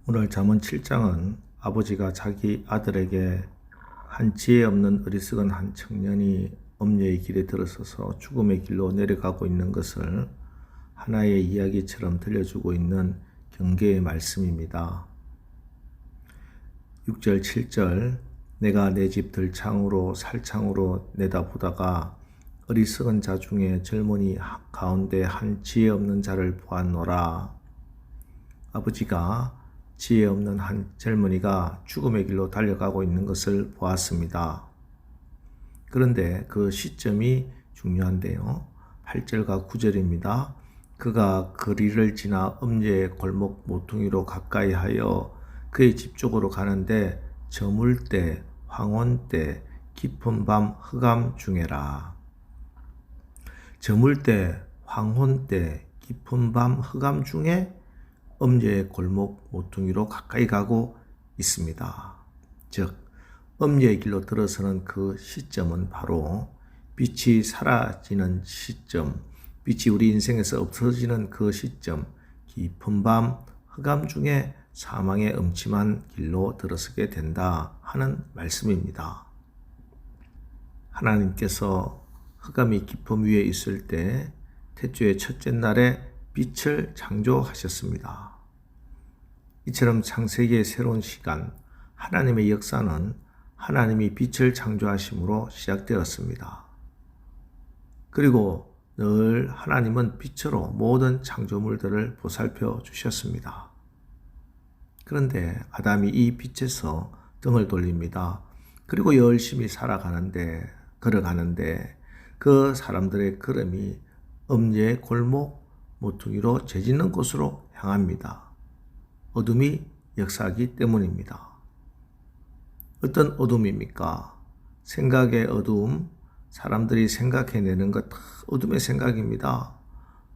오늘 잠언 7장은 아버지가 자기 아들에게 한 지혜 없는 어리석은 한 청년이 엄려의 길에 들어서서 죽음의 길로 내려가고 있는 것을 하나의 이야기처럼 들려주고 있는 경계의 말씀입니다. 6절 7절 내가 내 집 들창으로 살창으로 내다보다가 어리석은 자 중에 젊은이 가운데 한 지혜 없는 자를 보았노라. 아버지가 지혜 없는 한 젊은이가 죽음의 길로 달려가고 있는 것을 보았습니다. 그런데 그 시점이 중요한데요. 8절과 9절입니다. 그가 거리를 지나 음녀의 골목 모퉁이로 가까이 하여 그의 집 쪽으로 가는데 저물 때, 황혼 때, 깊은 밤 흑암 중에라. 저물 때, 황혼 때, 깊은 밤 흑암 중에 음녀의 골목 모퉁이로 가까이 가고 있습니다. 즉 음녀의 길로 들어서는 그 시점은 바로 빛이 사라지는 시점, 빛이 우리 인생에서 없어지는 그 시점, 깊은 밤 흑암 중에 사망의 음침한 길로 들어서게 된다 하는 말씀입니다. 하나님께서 흑암이 깊음 위에 있을 때 태초의 첫째 날에 빛을 창조하셨습니다. 이처럼 창세기의 새로운 시간, 하나님의 역사는 하나님이 빛을 창조하심으로 시작되었습니다. 그리고 늘 하나님은 빛으로 모든 창조물들을 보살펴 주셨습니다. 그런데 아담이 이 빛에서 등을 돌립니다. 그리고 열심히 걸어가는데 그 사람들의 걸음이 음녀의 골목 모퉁이로 죄짓는 곳으로 향합니다. 어둠이 역사하기 때문입니다. 어떤 어둠입니까? 생각의 어둠, 사람들이 생각해내는 것 다 어둠의 생각입니다.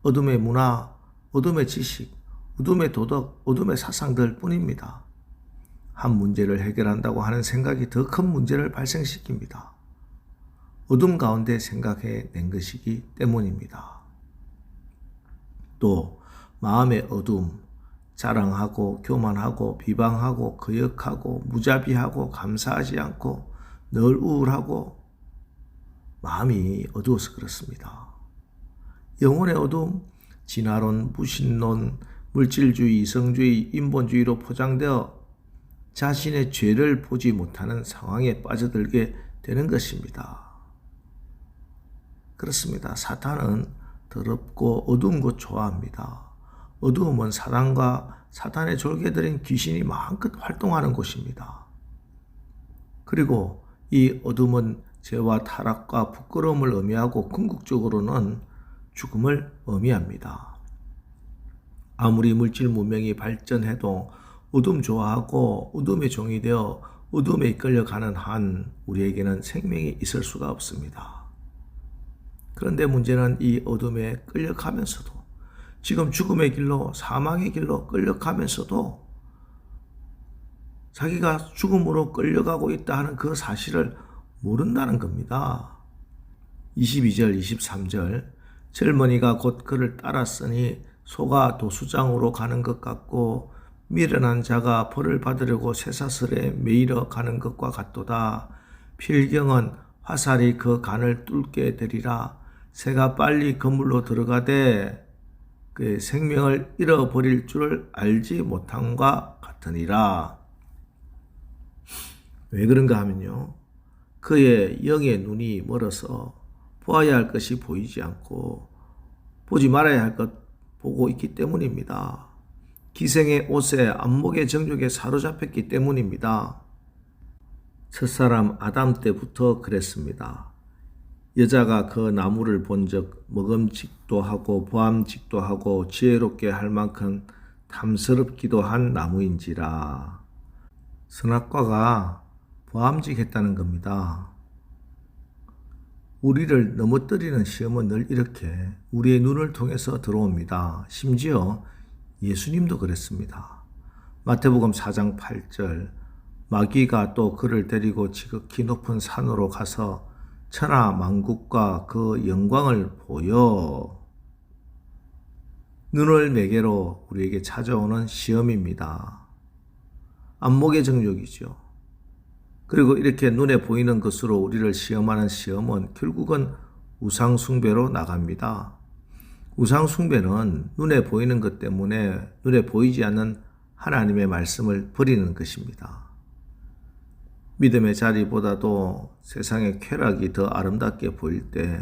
어둠의 문화, 어둠의 지식, 어둠의 도덕, 어둠의 사상들 뿐입니다. 한 문제를 해결한다고 하는 생각이 더 큰 문제를 발생시킵니다. 어둠 가운데 생각해낸 것이기 때문입니다. 또 마음의 어둠, 자랑하고 교만하고 비방하고 거역하고 무자비하고 감사하지 않고 늘 우울하고 마음이 어두워서 그렇습니다. 영혼의 어둠, 진화론, 무신론, 물질주의, 이성주의, 인본주의로 포장되어 자신의 죄를 보지 못하는 상황에 빠져들게 되는 것입니다. 그렇습니다. 사탄은 더럽고 어두운 곳 좋아합니다. 어두움은 사단과 사탄의 졸개들인 귀신이 마음껏 활동하는 곳입니다. 그리고 이 어둠은 죄와 타락과 부끄러움을 의미하고 궁극적으로는 죽음을 의미합니다. 아무리 물질 문명이 발전해도 어둠 좋아하고 어둠의 종이 되어 어둠에 이끌려가는 한 우리에게는 생명이 있을 수가 없습니다. 그런데 문제는 이 어둠에 끌려가면서도 지금 죽음의 길로 사망의 길로 끌려가면서도 자기가 죽음으로 끌려가고 있다 하는 그 사실을 모른다는 겁니다. 22절 23절 젊은이가 곧 그를 따랐으니 소가 도수장으로 가는 것 같고 미련한 자가 벌을 받으려고 쇠사슬에 매이러 가는 것과 같도다. 필경은 화살이 그 간을 뚫게 되리라. 새가 빨리 그물로 들어가되 그의 생명을 잃어버릴 줄을 알지 못함과 같으니라. 왜 그런가 하면요. 그의 영의 눈이 멀어서 보아야 할 것이 보이지 않고 보지 말아야 할 것 보고 있기 때문입니다. 기생의 옷에 안목의 정욕에 사로잡혔기 때문입니다. 첫사람 아담 때부터 그랬습니다. 여자가 그 나무를 본즉 먹음직도 하고 보암직도 하고 지혜롭게 할 만큼 탐스럽기도 한 나무인지라. 선악과가 보암직했다는 겁니다. 우리를 넘어뜨리는 시험은 늘 이렇게 우리의 눈을 통해서 들어옵니다. 심지어 예수님도 그랬습니다. 마태복음 4장 8절 마귀가 또 그를 데리고 지극히 높은 산으로 가서 천하 만국과 그 영광을 보여 눈을 매개로 우리에게 찾아오는 시험입니다. 안목의 정욕이죠. 그리고 이렇게 눈에 보이는 것으로 우리를 시험하는 시험은 결국은 우상숭배로 나갑니다. 우상숭배는 눈에 보이는 것 때문에 눈에 보이지 않는 하나님의 말씀을 버리는 것입니다. 믿음의 자리보다도 세상의 쾌락이 더 아름답게 보일 때,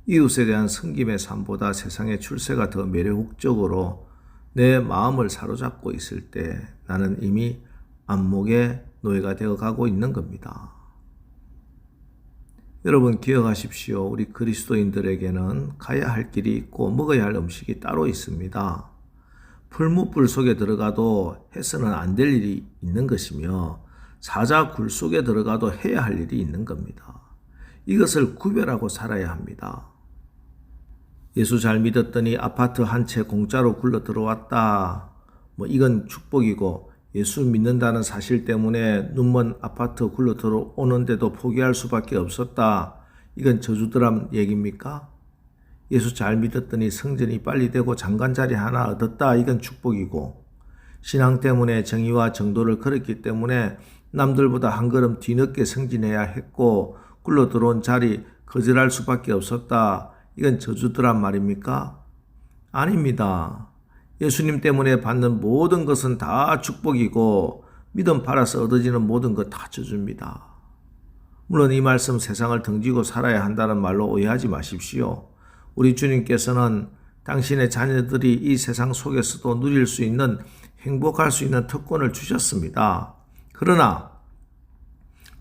이웃에 대한 섬김의 삶보다 세상의 출세가 더 매력적으로 내 마음을 사로잡고 있을 때 나는 이미 안목의 노예가 되어 가고 있는 겁니다. 여러분 기억하십시오. 우리 그리스도인들에게는 가야 할 길이 있고 먹어야 할 음식이 따로 있습니다. 풀무불 속에 들어가도 해서는 안 될 일이 있는 것이며 사자굴 속에 들어가도 해야 할 일이 있는 겁니다. 이것을 구별하고 살아야 합니다. 예수 잘 믿었더니 아파트 한 채 공짜로 굴러 들어왔다. 이건 축복이고, 예수 믿는다는 사실 때문에 눈먼 아파트 굴러 들어오는데도 포기할 수밖에 없었다. 이건 저주드람 얘기입니까? 예수 잘 믿었더니 성전이 빨리 되고 장관 자리 하나 얻었다. 이건 축복이고, 신앙 때문에 정의와 정도를 걸었기 때문에 남들보다 한 걸음 뒤늦게 승진해야 했고 굴러 들어온 자리 거절할 수밖에 없었다. 이건 저주드란 말입니까? 아닙니다. 예수님 때문에 받는 모든 것은 다 축복이고 믿음 팔아서 얻어지는 모든 것 다 저주입니다. 물론 이 말씀 세상을 등지고 살아야 한다는 말로 오해하지 마십시오. 우리 주님께서는 당신의 자녀들이 이 세상 속에서도 누릴 수 있는, 행복할 수 있는 특권을 주셨습니다. 그러나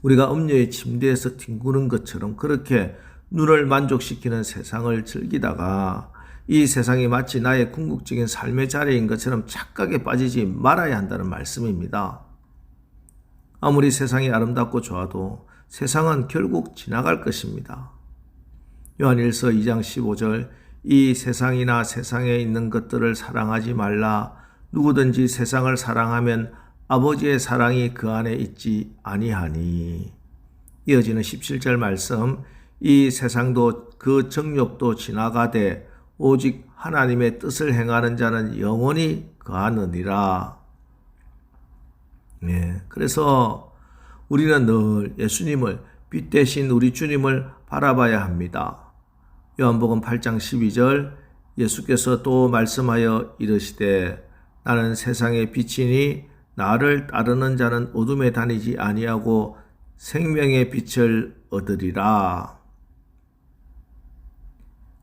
우리가 음녀의 침대에서 뒹구는 것처럼 그렇게 눈을 만족시키는 세상을 즐기다가 이 세상이 마치 나의 궁극적인 삶의 자리인 것처럼 착각에 빠지지 말아야 한다는 말씀입니다. 아무리 세상이 아름답고 좋아도 세상은 결국 지나갈 것입니다. 요한일서 2장 15절, 이 세상이나 세상에 있는 것들을 사랑하지 말라. 누구든지 세상을 사랑하면 아버지의 사랑이 그 안에 있지 아니하니. 이어지는 17절 말씀, 이 세상도 그 정욕도 지나가되 오직 하나님의 뜻을 행하는 자는 영원히 거하느니라. 그래서 우리는 늘 예수님을, 빛 대신 우리 주님을 바라봐야 합니다. 요한복음 8장 12절, 예수께서 또 말씀하여 이르시되 나는 세상의 빛이니 나를 따르는 자는 어둠에 다니지 아니하고 생명의 빛을 얻으리라.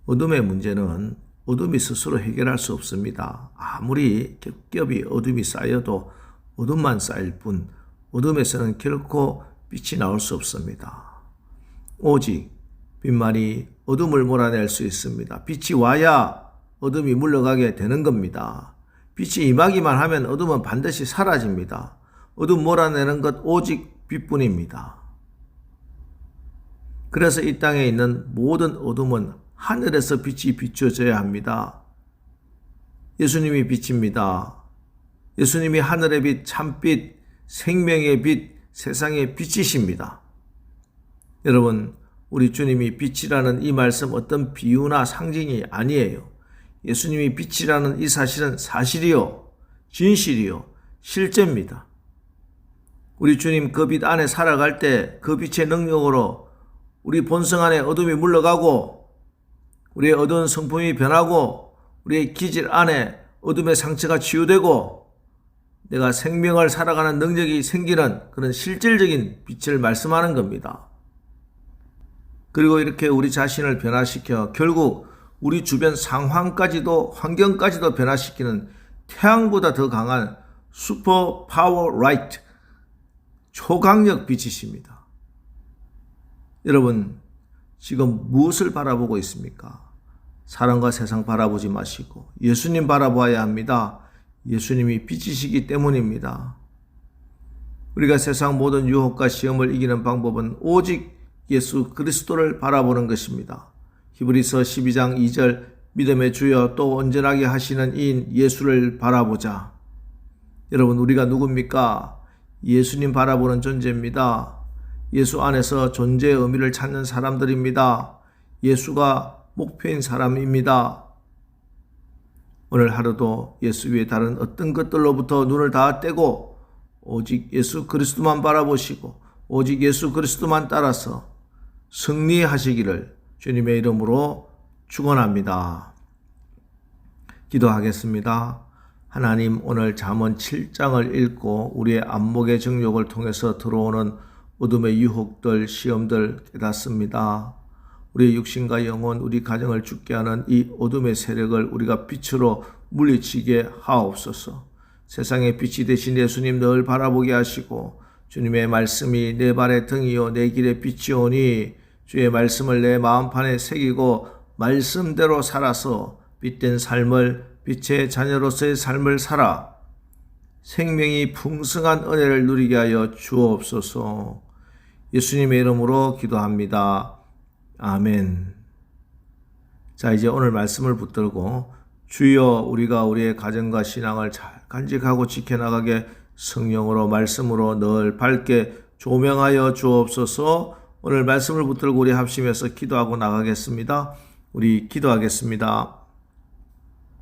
어둠의 문제는 어둠이 스스로 해결할 수 없습니다. 아무리 겹겹이 어둠이 쌓여도 어둠만 쌓일 뿐 어둠에서는 결코 빛이 나올 수 없습니다. 오직 빛만이 어둠을 몰아낼 수 있습니다. 빛이 와야 어둠이 물러가게 되는 겁니다. 빛이 임하기만 하면 어둠은 반드시 사라집니다. 어둠 몰아내는 것 오직 빛뿐입니다. 그래서 이 땅에 있는 모든 어둠은 하늘에서 빛이 비춰져야 합니다. 예수님이 빛입니다. 예수님이 하늘의 빛, 참빛, 생명의 빛, 세상의 빛이십니다. 여러분, 우리 주님이 빛이라는 이 말씀 어떤 비유나 상징이 아니에요. 예수님이 빛이라는 이 사실은 사실이요, 진실이요, 실제입니다. 우리 주님 그 빛 안에 살아갈 때 그 빛의 능력으로 우리 본성 안에 어둠이 물러가고 우리의 어두운 성품이 변하고 우리의 기질 안에 어둠의 상처가 치유되고 내가 생명을 살아가는 능력이 생기는 그런 실질적인 빛을 말씀하는 겁니다. 그리고 이렇게 우리 자신을 변화시켜 결국 우리 주변 상황까지도, 환경까지도 변화시키는 태양보다 더 강한 슈퍼 파워 라이트, 초강력 빛이십니다. 여러분, 지금 무엇을 바라보고 있습니까? 사람과 세상 바라보지 마시고 예수님 바라보아야 합니다. 예수님이 빛이시기 때문입니다. 우리가 세상 모든 유혹과 시험을 이기는 방법은 오직 예수 그리스도를 바라보는 것입니다. 히브리서 12장 2절, 믿음의 주여 또 온전하게 하시는 이인 예수를 바라보자. 여러분, 우리가 누굽니까? 예수님 바라보는 존재입니다. 예수 안에서 존재의 의미를 찾는 사람들입니다. 예수가 목표인 사람입니다. 오늘 하루도 예수 위에 다른 어떤 것들로부터 눈을 다 떼고 오직 예수 그리스도만 바라보시고 오직 예수 그리스도만 따라서 승리하시기를 주님의 이름으로 축원합니다. 기도하겠습니다. 하나님, 오늘 잠언 7장을 읽고 우리의 안목의 정욕을 통해서 들어오는 어둠의 유혹들, 시험들 깨닫습니다. 우리의 육신과 영혼, 우리 가정을 죽게 하는 이 어둠의 세력을 우리가 빛으로 물리치게 하옵소서. 세상의 빛이 되신 예수님 늘 바라보게 하시고 주님의 말씀이 내 발의 등이요 내 길의 빛이오니 주의 말씀을 내 마음판에 새기고 말씀대로 살아서 빛된 삶을, 빛의 자녀로서의 삶을 살아 생명이 풍성한 은혜를 누리게 하여 주옵소서. 예수님의 이름으로 기도합니다. 아멘. 자, 이제 오늘 말씀을 붙들고 주여, 우리가 우리의 가정과 신앙을 잘 간직하고 지켜나가게 성령으로 말씀으로 늘 밝게 조명하여 주옵소서. 오늘 말씀을 붙들고 우리 합심해서 기도하고 나가겠습니다. 우리 기도하겠습니다.